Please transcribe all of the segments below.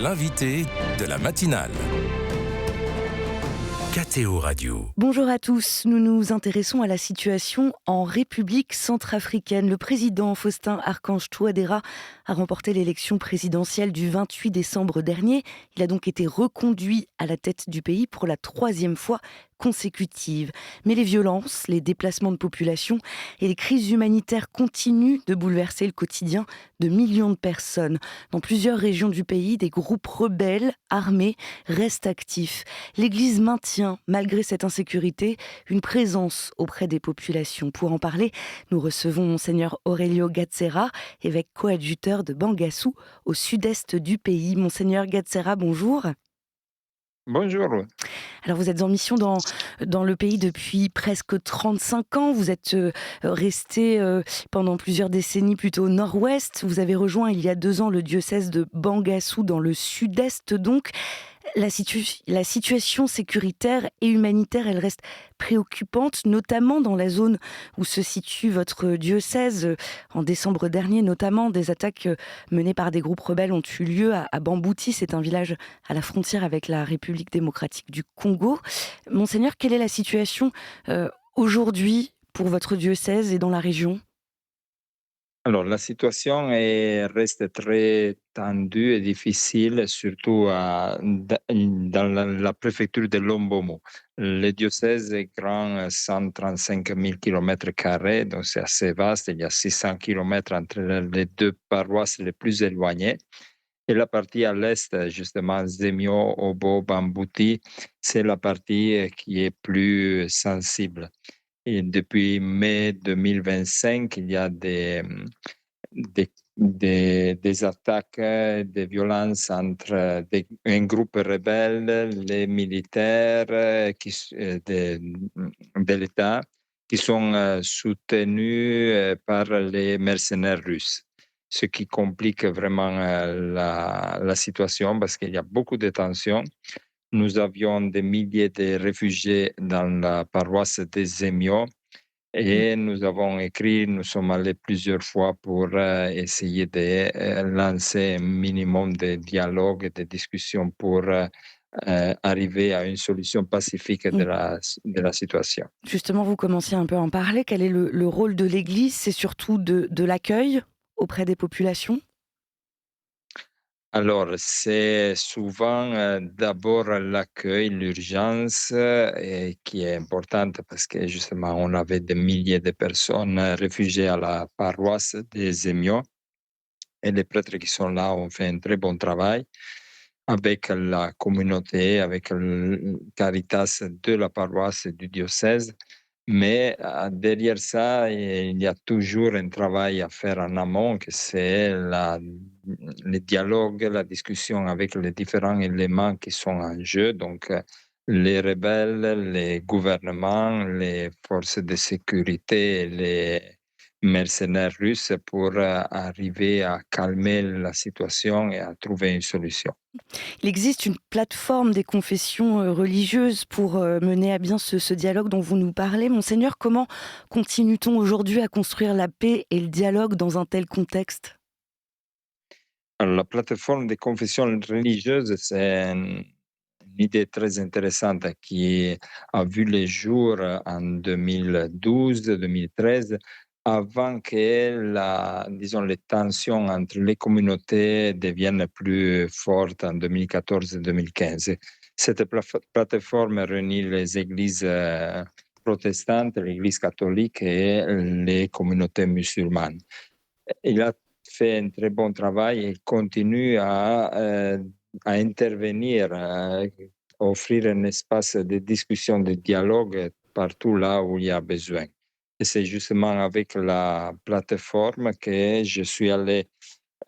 l'invité de la matinale. KTO Radio. Bonjour à tous, nous nous intéressons à la situation en République centrafricaine. Le président Faustin Archange Touadéra a remporté l'élection présidentielle du 28 décembre dernier. Il a donc été reconduit à la tête du pays pour la 3e fois consécutive. Mais les violences, les déplacements de population et les crises humanitaires continuent de bouleverser le quotidien de millions de personnes. Dans plusieurs régions du pays, des groupes rebelles armés restent actifs. L'Église maintient, malgré cette insécurité, une présence auprès des populations. Pour en parler, nous recevons Monseigneur Aurelio Gazzera, évêque coadjuteur de Bangassou, au sud-est du pays. Monseigneur Gazzera, bonjour. Bonjour. Alors vous êtes en mission dans le pays depuis presque 35 ans. Vous êtes resté pendant plusieurs décennies plutôt au nord-ouest. Vous avez rejoint il y a 2 ans le diocèse de Bangassou dans le sud-est donc. La situation sécuritaire et humanitaire, elle reste préoccupante, notamment dans la zone où se situe votre diocèse. En décembre dernier, notamment, des attaques menées par des groupes rebelles ont eu lieu à Bambouti. C'est un village à la frontière avec la République démocratique du Congo. Monseigneur, quelle est la situation aujourd'hui pour votre diocèse et dans la région ? Alors, la situation reste très tendue et difficile, surtout dans la préfecture de Lombomo. Le diocèse est grand, 135 000 km², donc c'est assez vaste. Il y a 600 km entre les deux paroisses les plus éloignées. Et la partie à l'est, justement, Zemio, Obo, Bambouti, c'est la partie qui est plus sensible. Et depuis mai 2025, il y a des attaques, des violences entre un groupe rebelle, les militaires de l'État, qui sont soutenus par les mercenaires russes. Ce qui complique vraiment la situation parce qu'il y a beaucoup de tensions. Nous avions des milliers de réfugiés dans la paroisse de Zemio et nous avons écrit, nous sommes allés plusieurs fois pour essayer de lancer un minimum de dialogue et de discussion pour arriver à une solution pacifique de la situation. Justement, vous commenciez un peu à en parler. Quel est le rôle de l'Église ? C'est surtout de l'accueil auprès des populations ? Alors, c'est souvent d'abord l'accueil, l'urgence qui est importante parce que justement, on avait des milliers de personnes réfugiées à la paroisse des Zemio et les prêtres qui sont là ont fait un très bon travail avec la communauté, avec le Caritas de la paroisse et du diocèse. Mais derrière ça, il y a toujours un travail à faire en amont, que c'est le dialogue, la discussion avec les différents éléments qui sont en jeu. Donc, les rebelles, les gouvernements, les forces de sécurité, les mercenaires russes pour arriver à calmer la situation et à trouver une solution. Il existe une plateforme des confessions religieuses pour mener à bien ce dialogue dont vous nous parlez. Monseigneur, comment continue-t-on aujourd'hui à construire la paix et le dialogue dans un tel contexte ? Alors, la plateforme des confessions religieuses, c'est une idée très intéressante qui a vu le jour en 2012-2013, avant que disons, les tensions entre les communautés deviennent plus fortes en 2014-2015. Cette plateforme réunit les églises protestantes, l'Église catholique et les communautés musulmanes. Il a fait un très bon travail et continue à intervenir, à offrir un espace de discussion, de dialogue partout là où il y a besoin. Et c'est justement avec la plateforme que je suis allé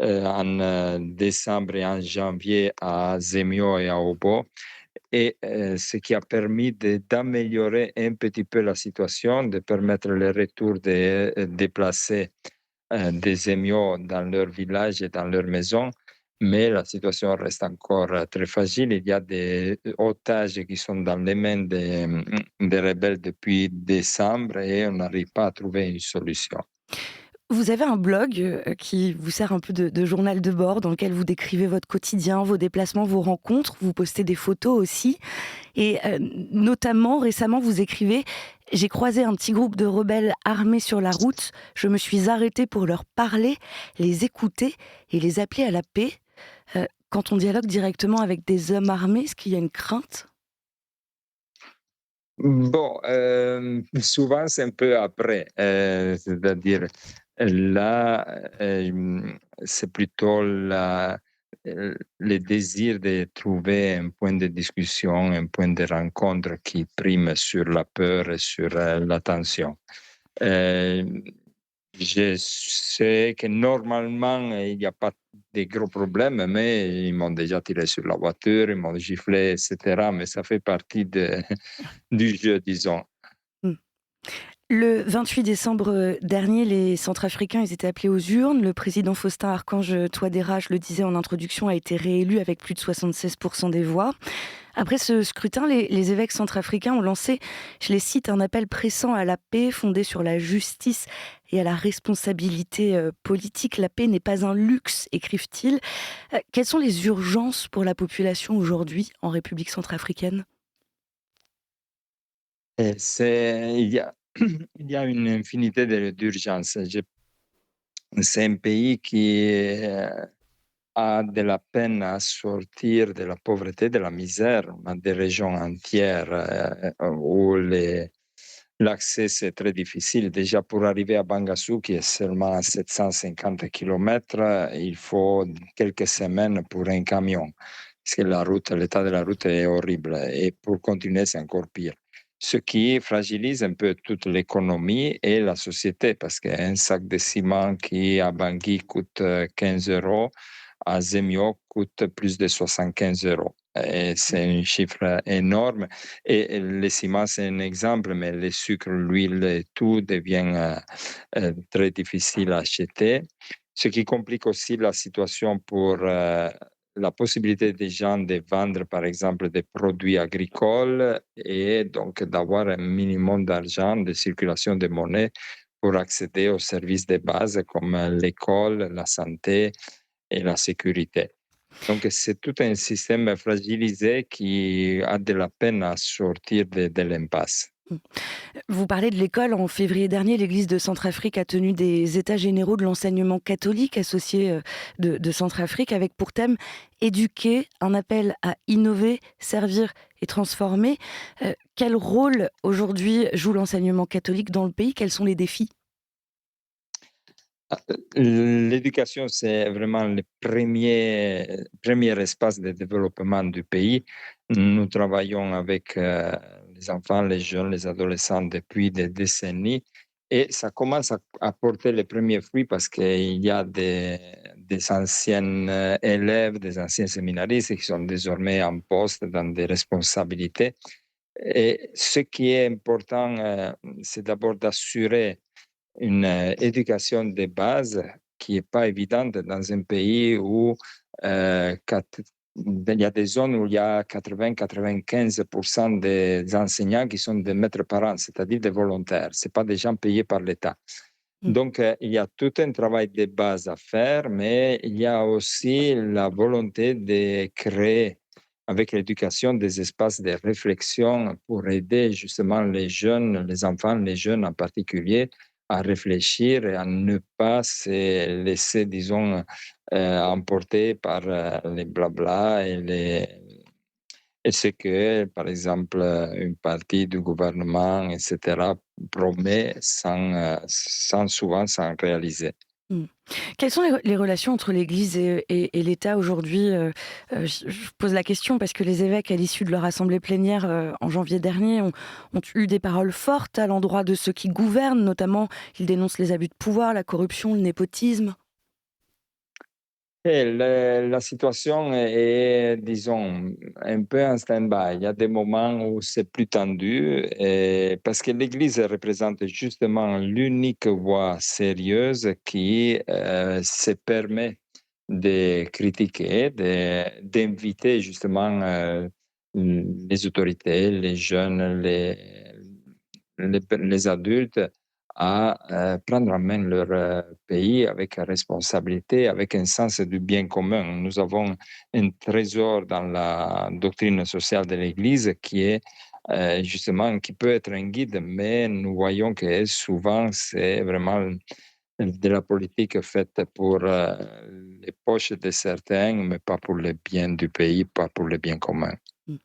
en décembre et en janvier à Zemio et à Obo, et ce qui a permis d'améliorer un petit peu la situation, de permettre le retour des déplacés des Zemio dans leur village et dans leur maison, mais la situation reste encore très fragile. Il y a des otages qui sont dans les mains des rebelles depuis décembre et on n'arrive pas à trouver une solution. Vous avez un blog qui vous sert un peu de journal de bord dans lequel vous décrivez votre quotidien, vos déplacements, vos rencontres. Vous postez des photos aussi. Et notamment, récemment, vous écrivez: «J'ai croisé un petit groupe de rebelles armés sur la route. Je me suis arrêté pour leur parler, les écouter et les appeler à la paix». Quand on dialogue directement avec des hommes armés, est-ce qu'il y a une crainte? Bon, souvent c'est un peu après, c'est-à-dire là, c'est plutôt le désir de trouver un point de discussion, un point de rencontre qui prime sur la peur et sur, la tension. Hem, je sais que normalement, il y a pas de gros problèmes, mais ils m'ont déjà tiré sur la voiture, ils m'ont giflé et cetera, mais ça fait partie de du jeu, disons. Mmh. Le 28 décembre dernier, les Centrafricains, ils étaient appelés aux urnes. Le président Faustin Archange Touadéra, je le disais en introduction, a été réélu avec plus de 76% des voix. Après ce scrutin, les évêques centrafricains ont lancé, je les cite, un appel pressant à la paix fondé sur la justice et à la responsabilité politique. La paix n'est pas un luxe, écrivent-ils. Quelles sont les urgences pour la population aujourd'hui en République centrafricaine? Et c'est il y a il y a une infinité d'urgences. C'est un pays qui, a de la peine à sortir de la pauvreté, de la misère. On a des régions entières, où l'accès, c'est très difficile. Déjà, pour arriver à Bangassou, qui est seulement à 750 kilomètres, il faut quelques semaines pour un camion, parce que l'état de la route est horrible et pour continuer, c'est encore pire. Ce qui fragilise un peu toute l'économie et la société, parce qu'un sac de ciment qui, à Bangui, coûte 15 €, à Zemio coûte plus de 75 €. Et c'est un chiffre énorme. Et le ciment, c'est un exemple, mais le sucre, l'huile et tout devient très difficile à acheter. Ce qui complique aussi la situation pour la possibilité des gens de vendre, par exemple, des produits agricoles et donc d'avoir un minimum d'argent, de circulation de monnaie pour accéder aux services de base comme l'école, la santé et la sécurité. Donc c'est tout un système fragilisé qui a de la peine à sortir de l'impasse. Vous parlez de l'école. En février dernier, l'Église de Centrafrique a tenu des états généraux de l'enseignement catholique associé de Centrafrique avec pour thème éduquer, un appel à innover, servir et transformer. Quel rôle aujourd'hui joue l'enseignement catholique dans le pays? Quels sont les défis? L'éducation, c'est vraiment le premier espace de développement du pays. Nous travaillons avec les enfants, les jeunes, les adolescents depuis des décennies et ça commence à porter les premiers fruits parce qu'il y a des anciens élèves, des anciens séminaristes qui sont désormais en poste dans des responsabilités. Et ce qui est important, c'est d'abord d'assurer une éducation de base qui est pas évidente dans un pays où, quat il y a des zones où il y a 80-95 des enseignants qui sont des maîtres parents, c'est-à-dire des volontaires. C'est pas des gens payés par l'État. Mmh. Donc, il y a tout un travail de base à faire, mais il y a aussi la volonté de créer, avec l'éducation, des espaces de réflexion pour aider justement les jeunes, les enfants, les jeunes en particulier, à réfléchir et à ne pas se laisser, disons, emporter par les blabla et ce que, par exemple, une partie du gouvernement, et cetera, promet sans réaliser. Mmh. Quelles sont les relations entre l'Église et l'État aujourd'hui? Je pose la question parce que les évêques, à l'issue de leur assemblée plénière, en janvier dernier, ont eu des paroles fortes à l'endroit de ceux qui gouvernent. Notamment, ils dénoncent les abus de pouvoir, la corruption, le népotisme. Et la situation disons, un peu en stand-by. Il y a des moments où c'est plus tendu, parce que l'Église représente justement l'unique voix sérieuse qui, se permet de critiquer, d'inviter justement, les autorités, les jeunes, les adultes à prendre en main leur pays avec responsabilité, avec un sens du bien commun. Nous avons un trésor dans la doctrine sociale de l'Église qui est justement, qui peut être un guide, mais nous voyons que souvent c'est vraiment de la politique faite pour les poches de certains, mais pas pour le bien du pays, pas pour le bien commun. Mmh.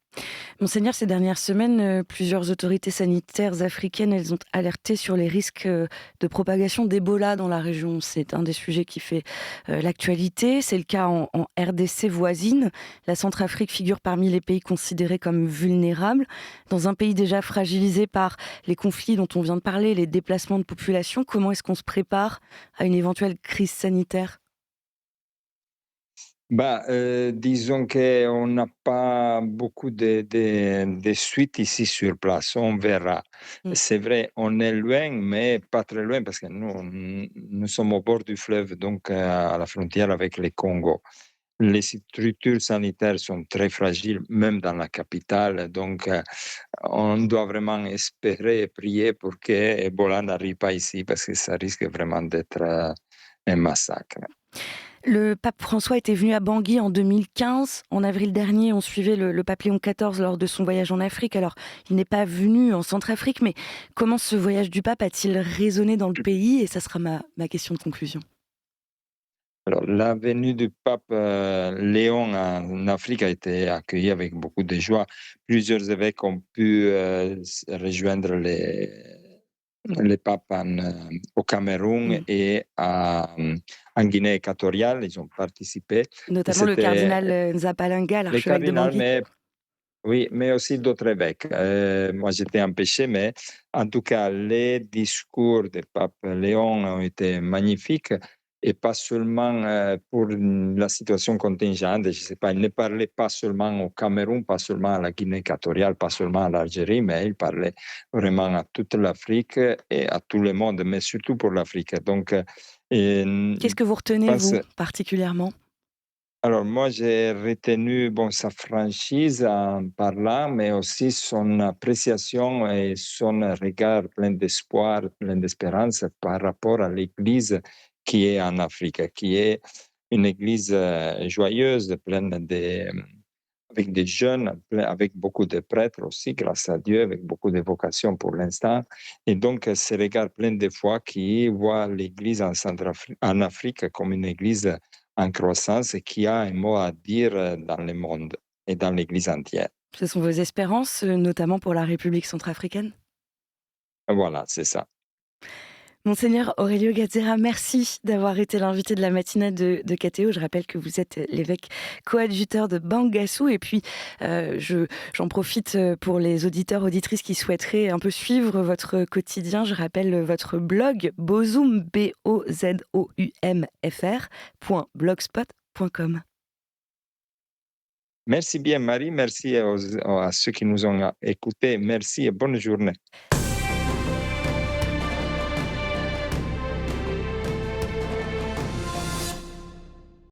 Monseigneur, ces dernières semaines, plusieurs autorités sanitaires africaines, elles ont alerté sur les risques, de propagation d'Ebola dans la région. C'est un des sujets qui fait, l'actualité. C'est le cas en RDC voisine. La Centrafrique figure parmi les pays considérés comme vulnérables. Dans un pays déjà fragilisé par les conflits dont on vient de parler, les déplacements de population, comment est-ce qu'on se prépare à une éventuelle crise sanitaire? Bah, disons qu'on n'a pas beaucoup de suites ici sur place, on verra. Mmh. C'est vrai, on est loin, mais pas très loin parce que nous sommes au bord du fleuve, donc à la frontière avec le Congo. Les structures sanitaires sont très fragiles, même dans la capitale, donc on doit vraiment espérer et prier pour que Ebola n'arrive pas ici parce que ça risque vraiment d'être, un massacre. Le pape François était venu à Bangui en 2015. En avril dernier, on suivait le pape Léon XIV lors de son voyage en Afrique. Alors, il n'est pas venu en Centrafrique, mais comment ce voyage du pape a-t-il résonné dans le pays? Et ça sera ma question de conclusion. Alors, la venue du pape Léon en Afrique a été accueillie avec beaucoup de joie. Plusieurs évêques ont pu rejoindre les papes au Cameroun Mmh. et en Guinée équatoriale. Ils ont participé. Et Notamment le c'était cardinal Nzapalanga, les l'archevêque de cardinals, Bangui. mais oui, mais aussi d'autres évêques. Moi, j'étais empêché, mais en tout cas, les discours du pape Léon ont été magnifiques et pas seulement pour la situation contingente. Je ne sais pas, il ne parlait pas seulement au Cameroun, pas seulement à la Guinée équatoriale, pas seulement à l'Algérie, mais il parlait vraiment à toute l'Afrique et à tout le monde, mais surtout pour l'Afrique. Donc, Qu'est-ce que vous je retenez, pense vous, particulièrement? alors moi, j'ai retenu, bon, sa franchise en parlant, mais aussi son appréciation et son regard plein d'espoir, plein d'espérance par rapport à l'Église qui est en Afrique, qui est une Église joyeuse, pleine de, avec des jeunes, avec beaucoup de prêtres aussi, grâce à Dieu, avec beaucoup de vocations pour l'instant. Et donc, ce regard plein de foi qui voit l'Église en Afrique comme une Église en croissance et qui a un mot à dire dans le monde et dans l'Église entière. Ce sont vos espérances, notamment pour la République centrafricaine? Voilà, c'est ça. Monseigneur Aurelio Gazzera, merci d'avoir été l'invité de la matinale de KTO. Je rappelle que vous êtes l'évêque coadjuteur de Bangassou. Et puis, j'en profite pour les auditeurs, auditrices qui souhaiteraient un peu suivre votre quotidien. Je rappelle votre blog Bozoum, BOZOUMFR.blogspot.com. Merci bien, Marie. Merci à ceux qui nous ont écoutés. Merci et bonne journée.